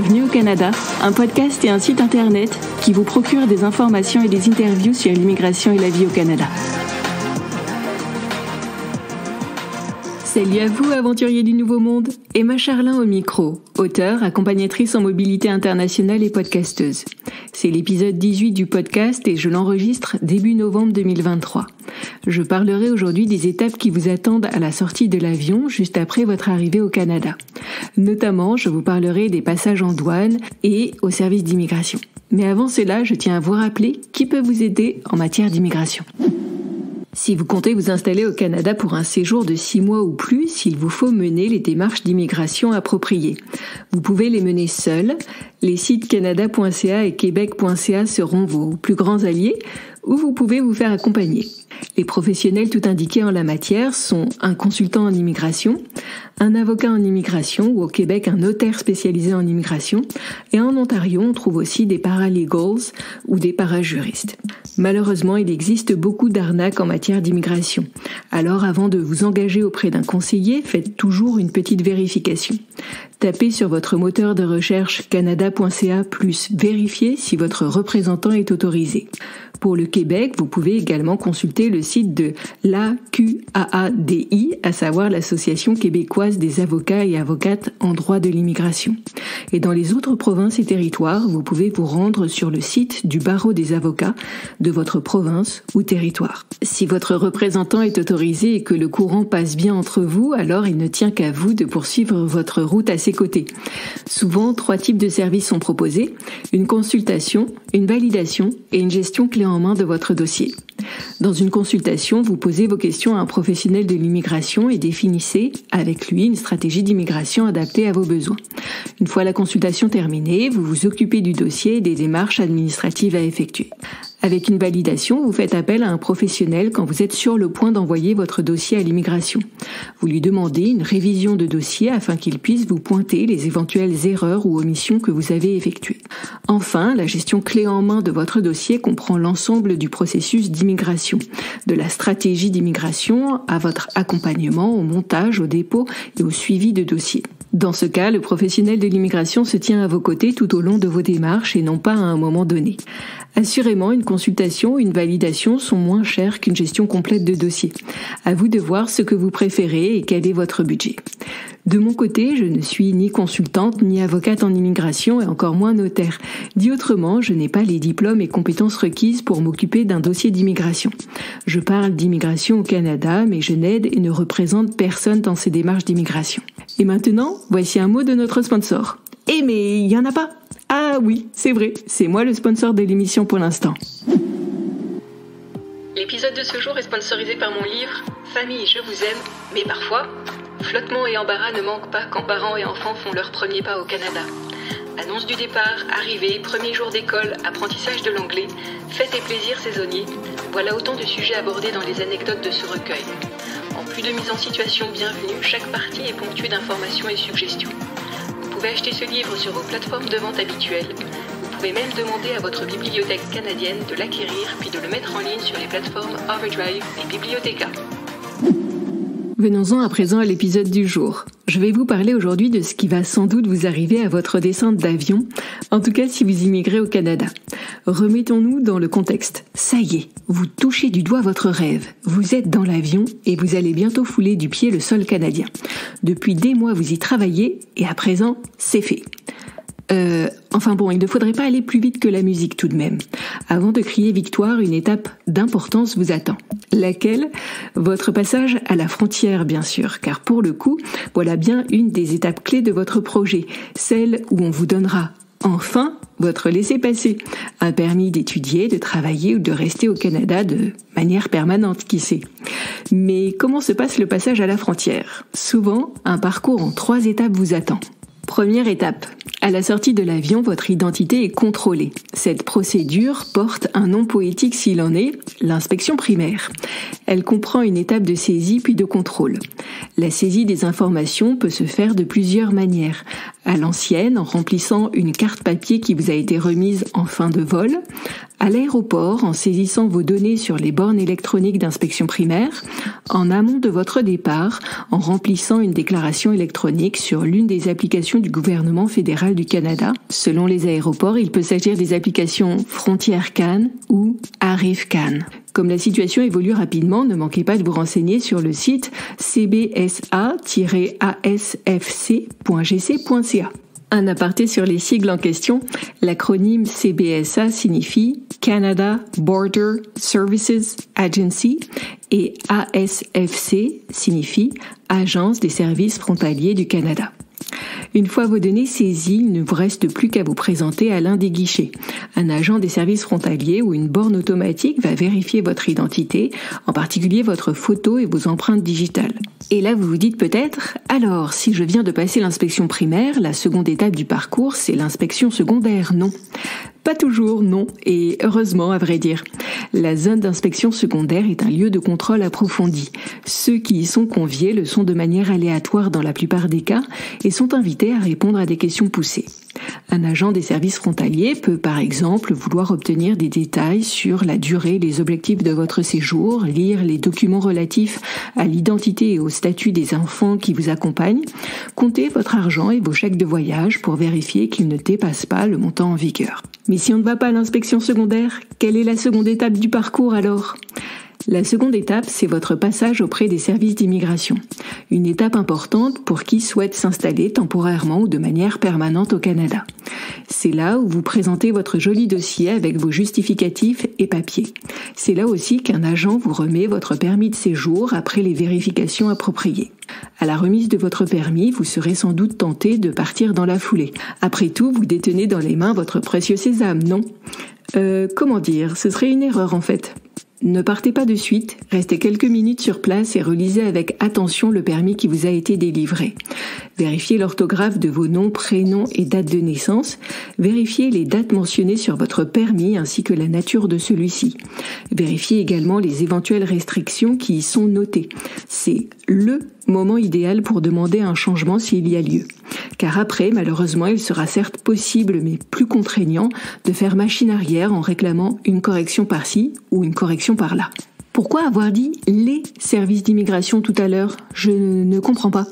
Bienvenue au Canada, un podcast et un site internet qui vous procure des informations et des interviews sur l'immigration et la vie au Canada. Salut à vous, aventuriers du Nouveau Monde. Emma Charlin au micro, auteure, accompagnatrice en mobilité internationale et podcasteuse. C'est l'épisode 18 du podcast et je l'enregistre début novembre 2023. Je parlerai aujourd'hui des étapes qui vous attendent à la sortie de l'avion juste après votre arrivée au Canada. Notamment, je vous parlerai des passages en douane et au service d'immigration. Mais avant cela, je tiens à vous rappeler qui peut vous aider en matière d'immigration. Si vous comptez vous installer au Canada pour un séjour de 6 mois ou plus, il vous faut mener les démarches d'immigration appropriées. Vous pouvez les mener seuls. Les sites canada.ca et québec.ca seront vos plus grands alliés, ou vous pouvez vous faire accompagner. Les professionnels tout indiqués en la matière sont un consultant en immigration, un avocat en immigration ou au Québec un notaire spécialisé en immigration, et en Ontario on trouve aussi des paralegals ou des parajuristes. Malheureusement, il existe beaucoup d'arnaques en matière d'immigration. Alors avant de vous engager auprès d'un conseiller, faites toujours une petite vérification. Tapez sur votre moteur de recherche canada.ca plus vérifiez si votre représentant est autorisé. Pour le Québec, vous pouvez également consulter le site de l'AQAADI, à savoir l'Association québécoise des avocats et avocates en droit de l'immigration. Et dans les autres provinces et territoires, vous pouvez vous rendre sur le site du barreau des avocats de votre province ou territoire. Si votre représentant est autorisé et que le courant passe bien entre vous, alors il ne tient qu'à vous de poursuivre votre route à ses côtés. Souvent, 3 types de services sont proposés: une consultation, une validation et une gestion clé en main de votre dossier. Dans une consultation, vous posez vos questions à un professionnel de l'immigration et définissez avec lui une stratégie d'immigration adaptée à vos besoins. Une fois la consultation terminée, vous vous occupez du dossier et des démarches administratives à effectuer. Avec une validation, vous faites appel à un professionnel quand vous êtes sur le point d'envoyer votre dossier à l'immigration. Vous lui demandez une révision de dossier afin qu'il puisse vous pointer les éventuelles erreurs ou omissions que vous avez effectuées. Enfin, la gestion clé en main de votre dossier comprend l'ensemble du processus d'immigration, de la stratégie d'immigration à votre accompagnement, au montage, au dépôt et au suivi de dossier. Dans ce cas, le professionnel de l'immigration se tient à vos côtés tout au long de vos démarches et non pas à un moment donné. Assurément, une consultation ou une validation sont moins chères qu'une gestion complète de dossier. À vous de voir ce que vous préférez et quel est votre budget. De mon côté, je ne suis ni consultante ni avocate en immigration et encore moins notaire. Dit autrement, je n'ai pas les diplômes et compétences requises pour m'occuper d'un dossier d'immigration. Je parle d'immigration au Canada, mais je n'aide et ne représente personne dans ces démarches d'immigration. Et maintenant, voici un mot de notre sponsor. Eh mais il y en a pas! Ah oui, c'est vrai, c'est moi le sponsor de l'émission pour l'instant. L'épisode de ce jour est sponsorisé par mon livre « Famille, je vous aime, mais parfois, flottement et embarras ne manquent pas quand parents et enfants font leur premier pas au Canada. Annonce du départ, arrivée, premier jour d'école, apprentissage de l'anglais, fêtes et plaisirs saisonniers, voilà autant de sujets abordés dans les anecdotes de ce recueil. En plus de mise en situation bienvenue, chaque partie est ponctuée d'informations et suggestions. Vous pouvez acheter ce livre sur vos plateformes de vente habituelles. Vous pouvez même demander à votre bibliothèque canadienne de l'acquérir puis de le mettre en ligne sur les plateformes Overdrive et Bibliotheca. Venons-en à présent à l'épisode du jour. Je vais vous parler aujourd'hui de ce qui va sans doute vous arriver à votre descente d'avion, en tout cas si vous immigrez au Canada. Remettons-nous dans le contexte. Ça y est, vous touchez du doigt votre rêve. Vous êtes dans l'avion et vous allez bientôt fouler du pied le sol canadien. Depuis des mois, vous y travaillez et à présent, c'est fait. Il ne faudrait pas aller plus vite que la musique tout de même. Avant de crier victoire, une étape d'importance vous attend. Laquelle? Votre passage à la frontière, bien sûr, car pour le coup, voilà bien une des étapes clés de votre projet, celle où on vous donnera enfin votre laissez-passer, un permis d'étudier, de travailler ou de rester au Canada de manière permanente, qui sait. Mais comment se passe le passage à la frontière? Souvent, un parcours en 3 étapes vous attend. Première étape. À la sortie de l'avion, votre identité est contrôlée. Cette procédure porte un nom poétique s'il en est, l'inspection primaire. Elle comprend une étape de saisie puis de contrôle. La saisie des informations peut se faire de plusieurs manières. à l'ancienne en remplissant une carte papier qui vous a été remise en fin de vol, à l'aéroport en saisissant vos données sur les bornes électroniques d'inspection primaire, en amont de votre départ en remplissant une déclaration électronique sur l'une des applications du gouvernement fédéral du Canada. Selon les aéroports, il peut s'agir des applications Frontières Can ou Arrive Can. Comme la situation évolue rapidement, ne manquez pas de vous renseigner sur le site cbsa-asfc.gc.ca. Un aparté sur les sigles en question, l'acronyme CBSA signifie Canada Border Services Agency et ASFC signifie Agence des services frontaliers du Canada. Une fois vos données saisies, il ne vous reste plus qu'à vous présenter à l'un des guichets. Un agent des services frontaliers ou une borne automatique va vérifier votre identité, en particulier votre photo et vos empreintes digitales. Et là, vous vous dites peut-être, alors, si je viens de passer l'inspection primaire, la seconde étape du parcours, c'est l'inspection secondaire, non ? Pas toujours, non, et heureusement à vrai dire. La zone d'inspection secondaire est un lieu de contrôle approfondi. Ceux qui y sont conviés le sont de manière aléatoire dans la plupart des cas et sont invités à répondre à des questions poussées. Un agent des services frontaliers peut par exemple vouloir obtenir des détails sur la durée, les objectifs de votre séjour, lire les documents relatifs à l'identité et au statut des enfants qui vous accompagnent, compter votre argent et vos chèques de voyage pour vérifier qu'ils ne dépassent pas le montant en vigueur. Mais si on ne va pas à l'inspection secondaire, quelle est la seconde étape du parcours alors ? La seconde étape, c'est votre passage auprès des services d'immigration. Une étape importante pour qui souhaite s'installer temporairement ou de manière permanente au Canada. C'est là où vous présentez votre joli dossier avec vos justificatifs et papiers. C'est là aussi qu'un agent vous remet votre permis de séjour après les vérifications appropriées. À la remise de votre permis, vous serez sans doute tenté de partir dans la foulée. Après tout, vous détenez dans les mains votre précieux sésame, non ? Comment dire ? Ce serait une erreur en fait. Ne partez pas de suite, restez quelques minutes sur place et relisez avec attention le permis qui vous a été délivré. Vérifiez l'orthographe de vos noms, prénoms et dates de naissance. Vérifiez les dates mentionnées sur votre permis ainsi que la nature de celui-ci. Vérifiez également les éventuelles restrictions qui y sont notées. C'est le moment idéal pour demander un changement s'il y a lieu. Car après, malheureusement, il sera certes possible, mais plus contraignant, de faire machine arrière en réclamant une correction par-ci ou une correction par-là. Pourquoi avoir dit les services d'immigration tout à l'heure ? Je ne comprends pas.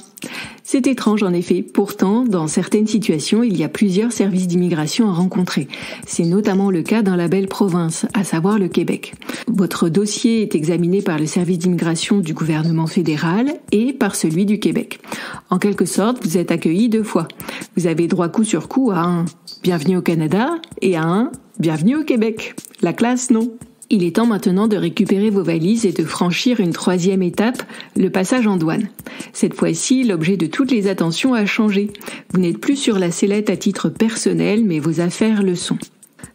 C'est étrange en effet. Pourtant, dans certaines situations, il y a plusieurs services d'immigration à rencontrer. C'est notamment le cas dans la belle province, à savoir le Québec. Votre dossier est examiné par le service d'immigration du gouvernement fédéral et par celui du Québec. En quelque sorte, vous êtes accueilli deux fois. Vous avez droit coup sur coup à un « Bienvenue au Canada » et à un « Bienvenue au Québec ». La classe, non ? Il est temps maintenant de récupérer vos valises et de franchir une troisième étape, le passage en douane. Cette fois-ci, l'objet de toutes les attentions a changé. Vous n'êtes plus sur la sellette à titre personnel, mais vos affaires le sont.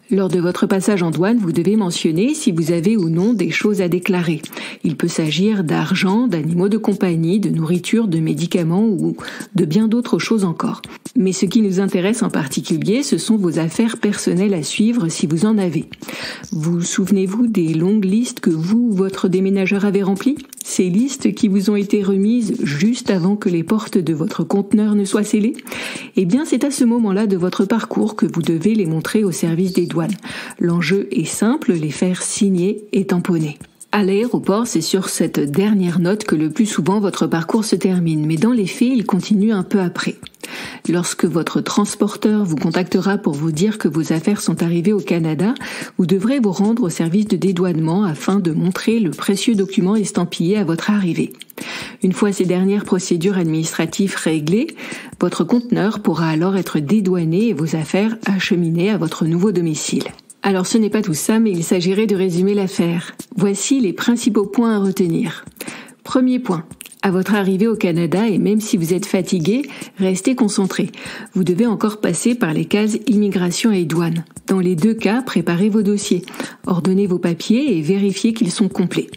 Lors de votre passage en douane, vous devez mentionner si vous avez ou non des choses à déclarer. Il peut s'agir d'argent, d'animaux de compagnie, de nourriture, de médicaments ou de bien d'autres choses encore. Mais ce qui nous intéresse en particulier, ce sont vos affaires personnelles à suivre si vous en avez. Vous souvenez-vous des longues listes que vous ou votre déménageur avez remplies ? Ces listes qui vous ont été remises juste avant que les portes de votre conteneur ne soient scellées ? Eh bien, c'est à ce moment-là de votre parcours que vous devez les montrer au service des douanes. L'enjeu est simple, les faire signer et tamponner. À l'aéroport, c'est sur cette dernière note que le plus souvent votre parcours se termine, mais dans les faits, il continue un peu après. Lorsque votre transporteur vous contactera pour vous dire que vos affaires sont arrivées au Canada, vous devrez vous rendre au service de dédouanement afin de montrer le précieux document estampillé à votre arrivée. Une fois ces dernières procédures administratives réglées, votre conteneur pourra alors être dédouané et vos affaires acheminées à votre nouveau domicile. Alors ce n'est pas tout ça, mais il s'agirait de résumer l'affaire. Voici les principaux points à retenir. Premier point. À votre arrivée au Canada, et même si vous êtes fatigué, restez concentré. Vous devez encore passer par les cases immigration et douane. Dans les deux cas, préparez vos dossiers, ordonnez vos papiers et vérifiez qu'ils sont complets.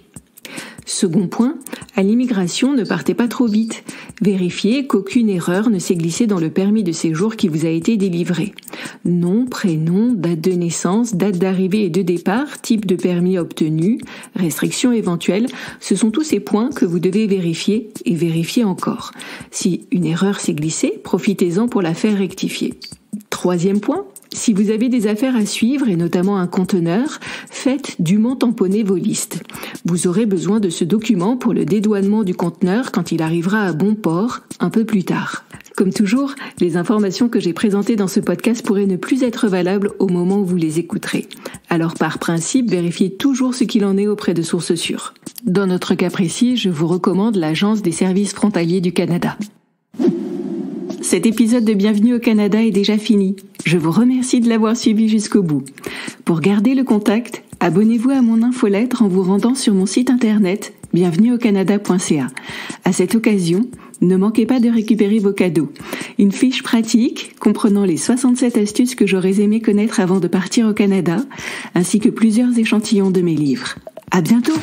Second point, à l'immigration, ne partez pas trop vite. Vérifiez qu'aucune erreur ne s'est glissée dans le permis de séjour qui vous a été délivré. Nom, prénom, date de naissance, date d'arrivée et de départ, type de permis obtenu, restrictions éventuelles, ce sont tous ces points que vous devez vérifier et vérifier encore. Si une erreur s'est glissée, profitez-en pour la faire rectifier. Troisième point, si vous avez des affaires à suivre et notamment un conteneur, faites dûment tamponner vos listes. Vous aurez besoin de ce document pour le dédouanement du conteneur quand il arrivera à bon port un peu plus tard. Comme toujours, les informations que j'ai présentées dans ce podcast pourraient ne plus être valables au moment où vous les écouterez. Alors par principe, vérifiez toujours ce qu'il en est auprès de sources sûres. Dans notre cas précis, je vous recommande l'Agence des services frontaliers du Canada. Cet épisode de Bienvenue au Canada est déjà fini. Je vous remercie de l'avoir suivi jusqu'au bout. Pour garder le contact, abonnez-vous à mon infolettre en vous rendant sur mon site internet bienvenueaucanada.ca. À cette occasion, ne manquez pas de récupérer vos cadeaux. Une fiche pratique comprenant les 67 astuces que j'aurais aimé connaître avant de partir au Canada, ainsi que plusieurs échantillons de mes livres. À bientôt!